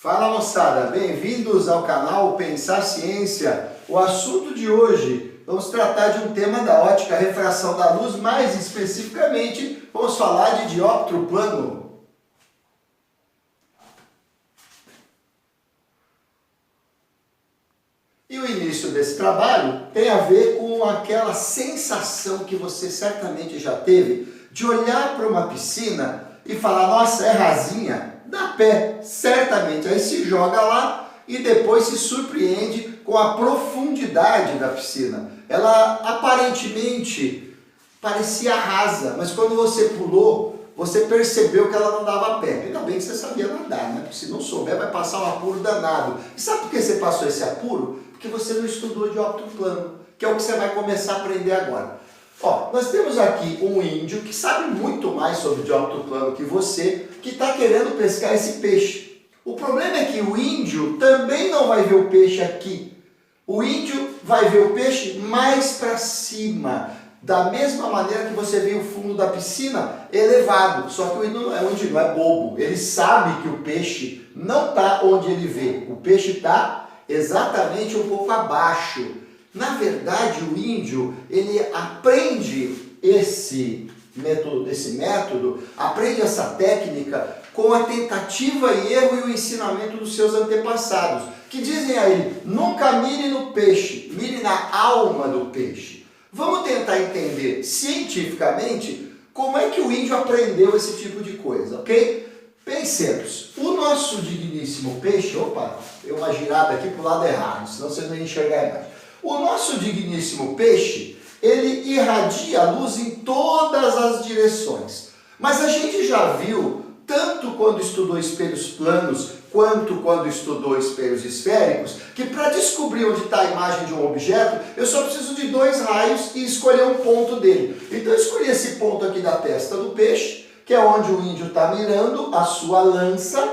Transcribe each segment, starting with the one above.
Fala moçada, bem-vindos ao canal Pensar Ciência. O assunto de hoje, vamos tratar de um tema da ótica refração da luz, mais especificamente vamos falar de dióptro plano. E o início desse trabalho tem a ver com aquela sensação que você certamente já teve de olhar para uma piscina e falar, nossa, é rasinha, dá pé, certamente. Aí se joga lá e depois se surpreende com a profundidade da piscina. Ela aparentemente parecia rasa, mas quando você pulou, você percebeu que ela não dava pé. Ainda bem que você sabia nadar, né? Porque se não souber, vai passar um apuro danado. E sabe por que você passou esse apuro? Porque você não estudou dióptro plano, que é o que você vai começar a aprender agora. Ó, nós temos aqui um índio que sabe muito mais sobre dióptro plano que você, que está querendo pescar esse peixe. O problema é que o índio também não vai ver o peixe aqui. O índio vai ver o peixe mais para cima, da mesma maneira que você vê o fundo da piscina elevado. Só que o índio não é bobo, ele sabe que o peixe não está onde ele vê. O peixe está exatamente um pouco abaixo. Na verdade, o índio, ele aprende esse método, aprende essa técnica com a tentativa e erro e o ensinamento dos seus antepassados, que dizem a ele, nunca mire no peixe, mire na alma do peixe. Vamos tentar entender cientificamente como é que o índio aprendeu esse tipo de coisa, ok? Pensemos, o nosso digníssimo peixe, opa, deu uma girada aqui para o lado errado, senão vocês não iam enxergar a imagem. O nosso digníssimo peixe, ele irradia a luz em todas as direções. Mas a gente já viu, tanto quando estudou espelhos planos, quanto quando estudou espelhos esféricos, que para descobrir onde está a imagem de um objeto, eu só preciso de dois raios e escolher um ponto dele. Então eu escolhi esse ponto aqui da testa do peixe, que é onde o índio está mirando a sua lança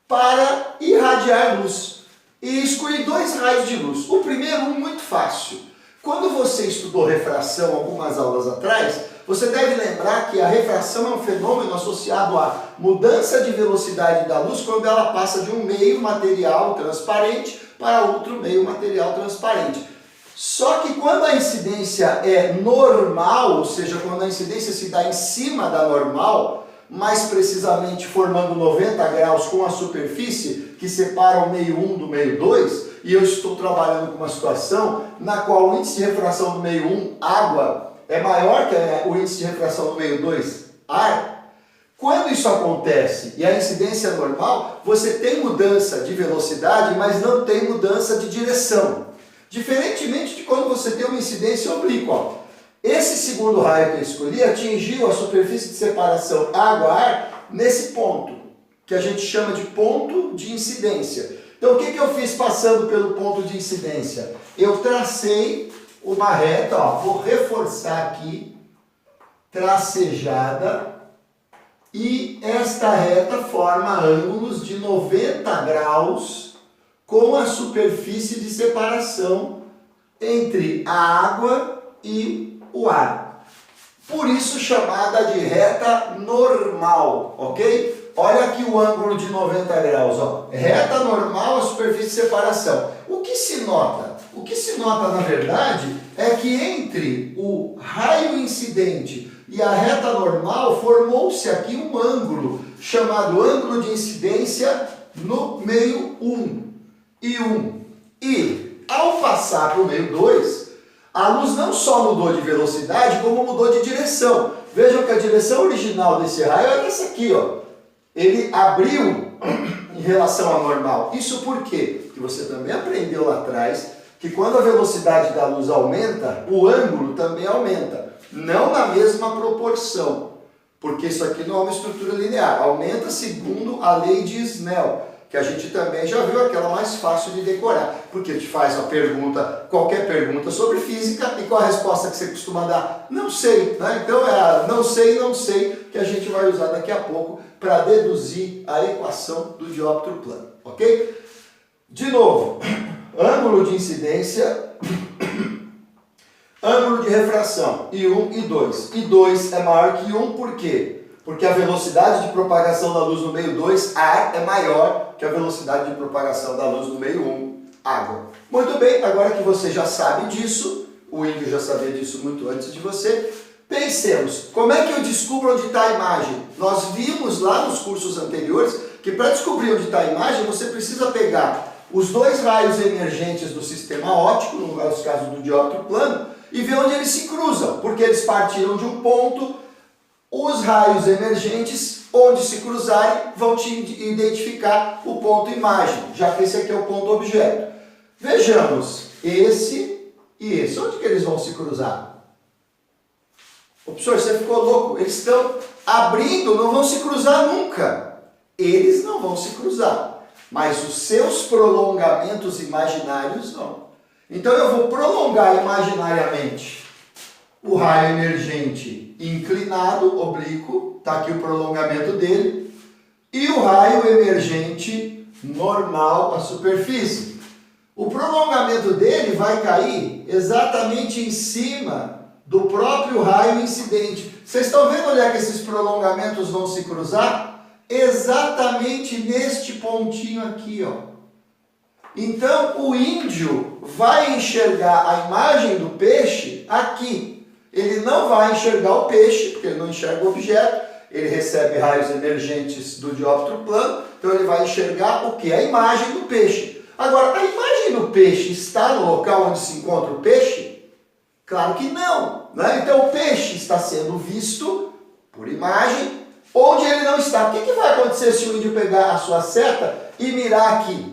para irradiar luz. E escolhi dois raios de luz. O primeiro, muito fácil. Quando você estudou refração algumas aulas atrás, você deve lembrar que a refração é um fenômeno associado à mudança de velocidade da luz quando ela passa de um meio material transparente para outro meio material transparente. Só que quando a incidência é normal, ou seja, quando a incidência se dá em cima da normal, mais precisamente formando 90 graus com a superfície que separa o meio 1 do meio 2, e eu estou trabalhando com uma situação na qual o índice de refração do meio 1, água, é maior que o índice de refração do meio 2, ar. Quando isso acontece e a incidência é normal, você tem mudança de velocidade, mas não tem mudança de direção. Diferentemente de quando você tem uma incidência oblíqua. Esse segundo raio que eu escolhi atingiu a superfície de separação água-ar nesse ponto, que a gente chama de ponto de incidência. Então o que eu fiz passando pelo ponto de incidência? Eu tracei uma reta, ó, vou reforçar aqui, tracejada, e esta reta forma ângulos de 90 graus com a superfície de separação entre a água e o ar. Por isso chamada de reta normal, ok? Olha aqui o ângulo de 90 graus, ó. Reta normal, a superfície de separação. O que se nota? O que se nota, na verdade, é que entre o raio incidente e a reta normal formou-se aqui um ângulo, chamado ângulo de incidência no meio 1 e 1. E, ao passar para o meio 2, a luz não só mudou de velocidade, como mudou de direção. Vejam que a direção original desse raio era essa aqui, ó. Ele abriu em relação ao normal. Isso por quê? Porque você também aprendeu lá atrás que quando a velocidade da luz aumenta, o ângulo também aumenta. Não na mesma proporção, porque isso aqui não é uma estrutura linear. Aumenta segundo a lei de Snell, que a gente também já viu, aquela mais fácil de decorar, porque te faz uma pergunta, qualquer pergunta sobre física, e qual a resposta que você costuma dar? Não sei, né? Então é a não sei, que a gente vai usar daqui a pouco para deduzir a equação do dióptro plano, ok? De novo, ângulo de incidência, ângulo de refração, I1 e 2. I2 é maior que 1, por quê? Porque a velocidade de propagação da luz no meio 2, ar, é maior que a velocidade de propagação da luz no meio 1, água. Muito bem, agora que você já sabe disso, o índio já sabia disso muito antes de você, pensemos, como é que eu descubro onde está a imagem? Nós vimos lá nos cursos anteriores que para descobrir onde está a imagem, você precisa pegar os dois raios emergentes do sistema óptico, no caso do dióptro plano, e ver onde eles se cruzam, porque eles partiram de um ponto, os raios emergentes, onde se cruzarem, vão te identificar o ponto imagem, já que esse aqui é o ponto objeto. Vejamos, esse e esse, onde que eles vão se cruzar? O professor, você ficou louco, eles estão abrindo, não vão se cruzar nunca. Eles não vão se cruzar, mas os seus prolongamentos imaginários vão. Então eu vou prolongar imaginariamente o raio emergente inclinado, oblíquo, está aqui o prolongamento dele, e o raio emergente normal à superfície. O prolongamento dele vai cair exatamente em cima do próprio raio incidente. Vocês estão vendo onde é que esses prolongamentos vão se cruzar? Exatamente neste pontinho aqui, ó. Então o índio vai enxergar a imagem do peixe aqui. Ele não vai enxergar o peixe, porque ele não enxerga o objeto, ele recebe raios emergentes do dióptro plano, então ele vai enxergar o que? A imagem do peixe. Agora, a imagem do peixe está no local onde se encontra o peixe? Claro que não, né? Então o peixe está sendo visto por imagem, onde ele não está. O que vai acontecer se o índio pegar a sua seta e mirar aqui?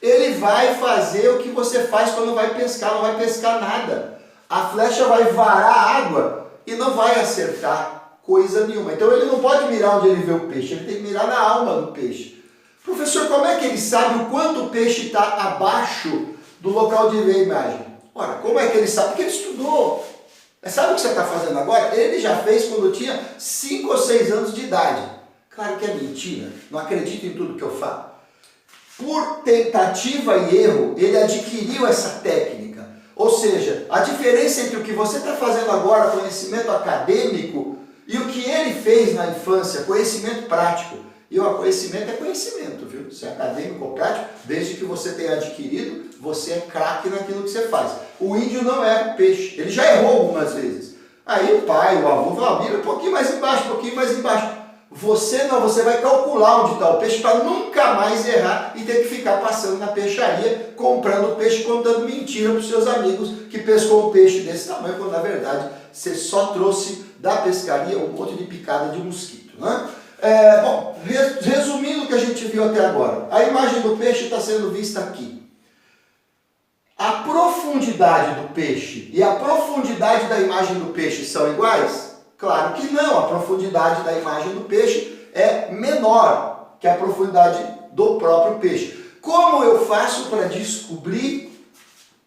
Ele vai fazer o que você faz quando vai pescar, não vai pescar nada. A flecha vai varar a água e não vai acertar coisa nenhuma. Então ele não pode mirar onde ele vê o peixe, ele tem que mirar na alma do peixe. Professor, como é que ele sabe o quanto o peixe está abaixo do local de ver a imagem? Ora, como é que ele sabe? Porque ele estudou. Sabe o que você está fazendo agora? Ele já fez quando tinha 5 ou 6 anos de idade. Claro que é mentira, não acredito em tudo que eu falo. Por tentativa e erro, ele adquiriu essa técnica. Ou seja, a diferença entre o que você está fazendo agora, conhecimento acadêmico, e o que ele fez na infância, conhecimento prático. E o conhecimento é conhecimento, viu? Se é acadêmico ou prático, desde que você tenha adquirido, você é craque naquilo que você faz. O índio não é o peixe, ele já errou algumas vezes. Aí o pai, o avô, fala, mira um pouquinho mais embaixo, um pouquinho mais embaixo. Você não, você vai calcular onde está o peixe para nunca mais errar e ter que ficar passando na peixaria, comprando peixe, contando mentira para os seus amigos que pescou um peixe desse tamanho, quando na verdade você só trouxe da pescaria um monte de picada de mosquito, né? Bom, resumindo o que a gente viu até agora, a imagem do peixe está sendo vista aqui. A profundidade do peixe e a profundidade da imagem do peixe são iguais? Claro que não, a profundidade da imagem do peixe é menor que a profundidade do próprio peixe. Como eu faço para descobrir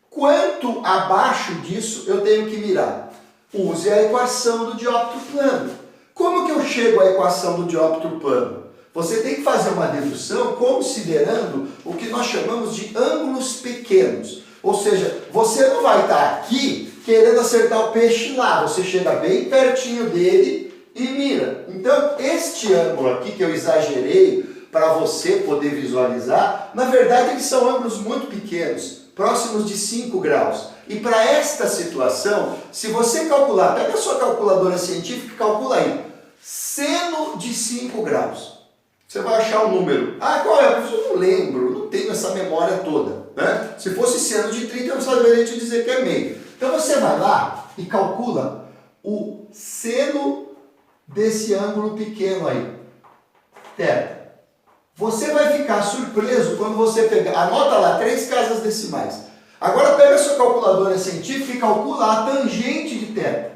quanto abaixo disso eu tenho que mirar? Use a equação do dióptro plano. Como que eu chego à equação do dióptro plano? Você tem que fazer uma dedução considerando o que nós chamamos de ângulos pequenos. Ou seja, você não vai estar aqui querendo acertar o peixe lá. Você chega bem pertinho dele e mira. Então, este ângulo aqui que eu exagerei para você poder visualizar, na verdade eles são ângulos muito pequenos, próximos de 5 graus. E para esta situação, se você calcular, pega a sua calculadora científica e calcula aí, seno de 5 graus. Você vai achar um número. Ah, qual é? Eu não lembro, não tenho essa memória toda, né? Se fosse seno de 30, eu não saberia te dizer que é meio. Então você vai lá e calcula o seno desse ângulo pequeno aí. Θ. Você vai ficar surpreso quando você pegar, anota lá 3 casas decimais. Agora pega a sua calculadora científica e calcula a tangente de θ.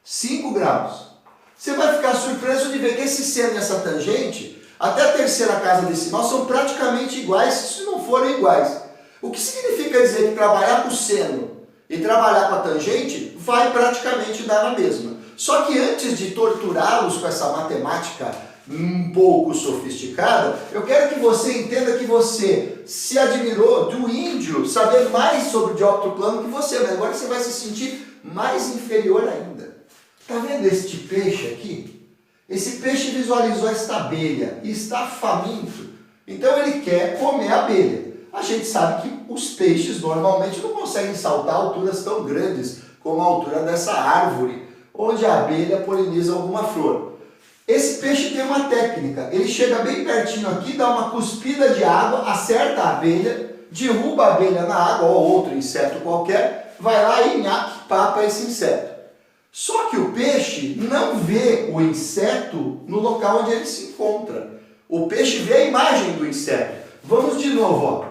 5 graus. Você vai ficar surpreso de ver que esse seno e essa tangente, até a terceira casa decimal, são praticamente iguais, se não forem iguais. O que significa dizer que trabalhar com o seno e trabalhar com a tangente vai praticamente dar na mesma. Só que antes de torturá-los com essa matemática um pouco sofisticada, eu quero que você entenda que você se admirou do índio saber mais sobre o dióptro plano que você, mas agora você vai se sentir mais inferior ainda. Está vendo este peixe aqui? Esse peixe visualizou esta abelha e está faminto. Então ele quer comer a abelha. A gente sabe que os peixes normalmente não conseguem saltar alturas tão grandes como a altura dessa árvore, onde a abelha poliniza alguma flor. Esse peixe tem uma técnica. Ele chega bem pertinho aqui, dá uma cuspida de água, acerta a abelha, derruba a abelha na água ou outro inseto qualquer, vai lá e nhaque, papa esse inseto. Só que o peixe não vê o inseto no local onde ele se encontra. O peixe vê a imagem do inseto. Vamos de novo, ó.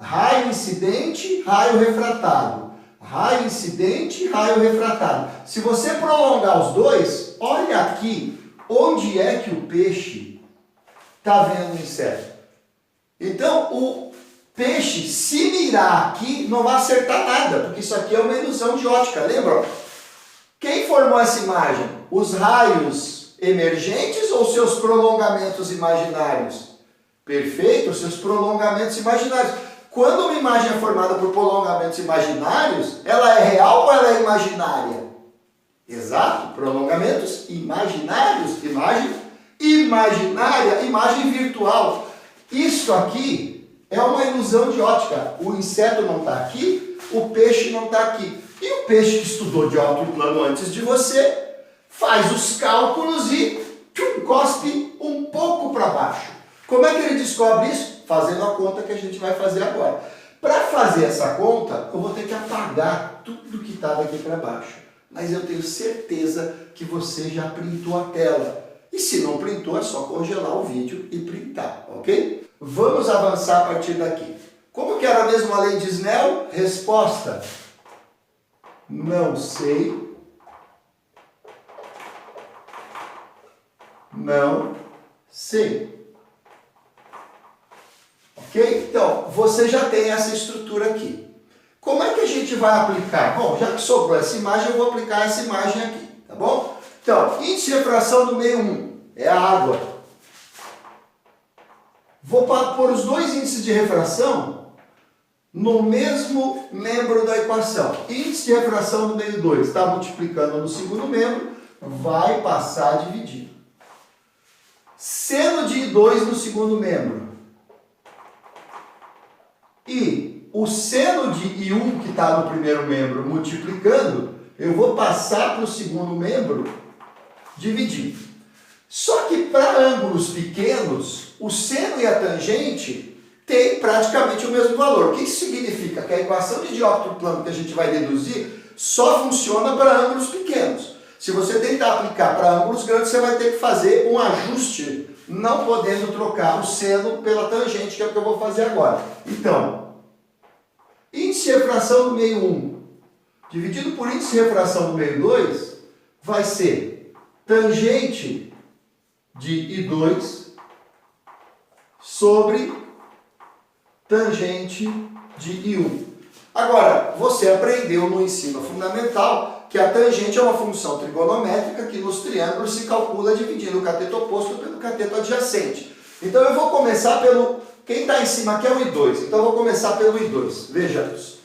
Raio incidente, raio refratado. Raio incidente, raio refratado. Se você prolongar os dois, olha aqui onde é que o peixe está vendo o inseto. Então, o peixe, se mirar aqui, não vai acertar nada, porque isso aqui é uma ilusão de ótica, lembra? Quem formou essa imagem? Os raios emergentes ou seus prolongamentos imaginários? Perfeito, os seus prolongamentos imaginários. Quando uma imagem é formada por prolongamentos imaginários, ela é real ou ela é imaginária? Exato, prolongamentos imaginários, imagem imaginária, imagem virtual. Isso aqui é uma ilusão de ótica. O inseto não está aqui, o peixe não está aqui. E o peixe que estudou de alto plano antes de você, faz os cálculos e cospe um pouco para baixo. Como é que ele descobre isso? Fazendo a conta que a gente vai fazer agora. Para fazer essa conta, eu vou ter que apagar tudo que está daqui para baixo. Mas eu tenho certeza que você já printou a tela. E se não printou, é só congelar o vídeo e printar, ok? Vamos avançar a partir daqui. Como que era mesmo a lei de Snell? Resposta: não sei, não sei. Ok? Então, você já tem essa estrutura aqui. Como é que a gente vai aplicar? Bom, já que sobrou essa imagem, eu vou aplicar essa imagem aqui, tá bom? Então, índice de refração do meio 1 é a água. Vou pôr os dois índices de refração no mesmo membro da equação. Índice de refração do meio 2 está multiplicando no segundo membro, vai passar dividindo. Seno de I2 no segundo membro. E o seno de I1 que está no primeiro membro multiplicando, eu vou passar para o segundo membro dividindo. Só que para ângulos pequenos, o seno e a tangente têm praticamente o mesmo valor. O que isso significa? Que a equação de dióptro plano que a gente vai deduzir só funciona para ângulos pequenos. Se você tentar aplicar para ângulos grandes, você vai ter que fazer um ajuste, não podendo trocar o seno pela tangente, que é o que eu vou fazer agora. Então, índice de refração do meio 1 dividido por índice de refração do meio 2 vai ser tangente de I2 sobre tangente de I1. Agora, você aprendeu no ensino fundamental que a tangente é uma função trigonométrica que nos triângulos se calcula dividindo o cateto oposto pelo cateto adjacente. Então eu vou começar pelo... Quem está em cima aqui é o I2, então eu vou começar pelo I2. Veja isso.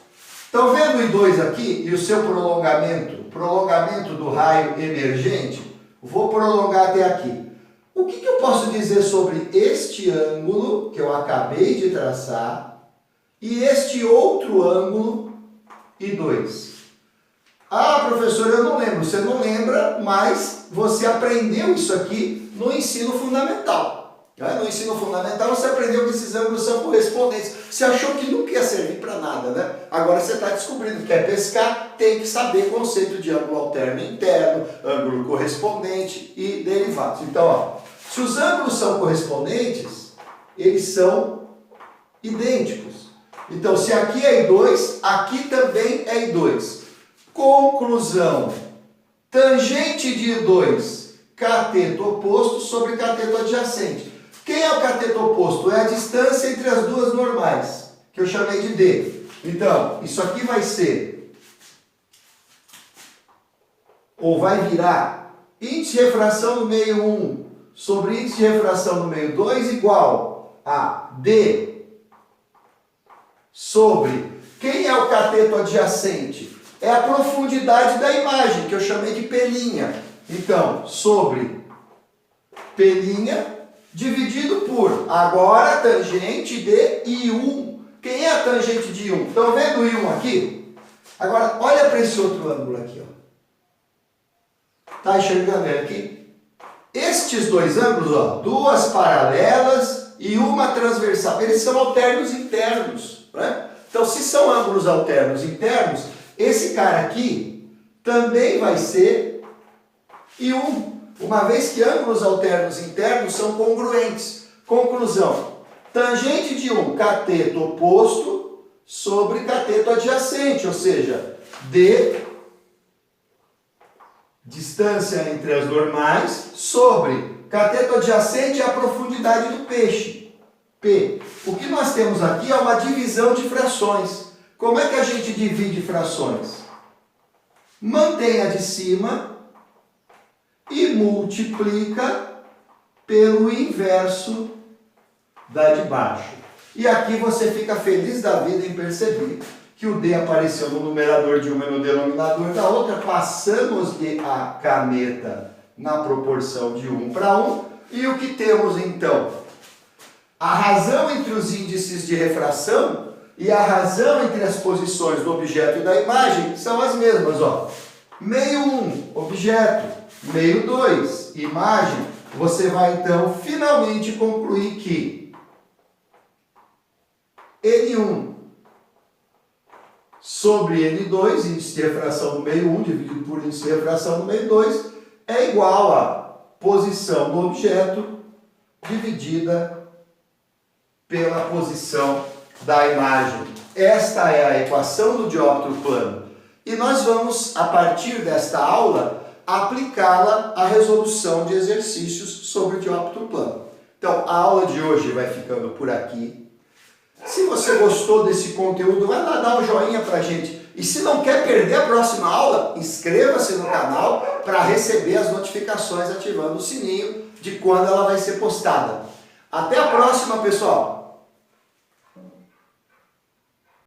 Estão vendo o I2 aqui e o seu prolongamento do raio emergente? Vou prolongar até aqui. O que eu posso dizer sobre este ângulo que eu acabei de traçar e este outro ângulo I2? Ah, professor, eu não lembro. Você não lembra, mas você aprendeu isso aqui no ensino fundamental. No ensino fundamental você aprendeu que esses ângulos são correspondentes. Você achou que nunca ia servir para nada, né? Agora você está descobrindo que quer pescar, tem que saber conceito de ângulo alterno interno, ângulo correspondente e derivados. Então, ó, se os ângulos são correspondentes, eles são idênticos. Então, se aqui é I2, aqui também é I2. Conclusão: tangente de I2, cateto oposto sobre cateto adjacente. Quem é o cateto oposto? É a distância entre as duas normais, que eu chamei de D. Então, isso aqui vai ser, ou vai virar, índice de refração no meio 1 sobre índice de refração no meio 2 igual a D sobre, quem é o cateto adjacente? É a profundidade da imagem, que eu chamei de pelinha. Então, sobre P' dividido por, agora, tangente de I1. Quem é a tangente de I1? Estão vendo o I1 aqui? Agora, olha para esse outro ângulo aqui, ó. Tá enxergando ele aqui? Estes dois ângulos, ó, duas paralelas e uma transversal, eles são alternos internos, né? Então, se são ângulos alternos internos, esse cara aqui também vai ser I1, uma vez que ângulos alternos internos são congruentes. Conclusão, tangente de um cateto oposto sobre cateto adjacente, ou seja, D, distância entre as normais, sobre cateto adjacente a profundidade do peixe, P. O que nós temos aqui é uma divisão de frações. Como é que a gente divide frações? Mantém a de cima e multiplica pelo inverso da de baixo. E aqui você fica feliz da vida em perceber que o D apareceu no numerador de uma e no denominador da outra. Passamos de a caneta na proporção de 1 para 1. E o que temos então? A razão entre os índices de refração e a razão entre as posições do objeto e da imagem são as mesmas, ó. Meio 1, objeto. Meio 2, imagem. Você vai então finalmente concluir que N1 sobre N2, índice de refração do meio 1 dividido por índice de refração do meio 2, é igual a posição do objeto dividida pela posição da imagem. Esta é a equação do dióptro plano. E nós vamos, a partir desta aula, aplicá-la à resolução de exercícios sobre o dióptro plano. Então, a aula de hoje vai ficando por aqui. Se você gostou desse conteúdo, vai lá dar um joinha pra gente. E se não quer perder a próxima aula, inscreva-se no canal para receber as notificações ativando o sininho de quando ela vai ser postada. Até a próxima, pessoal!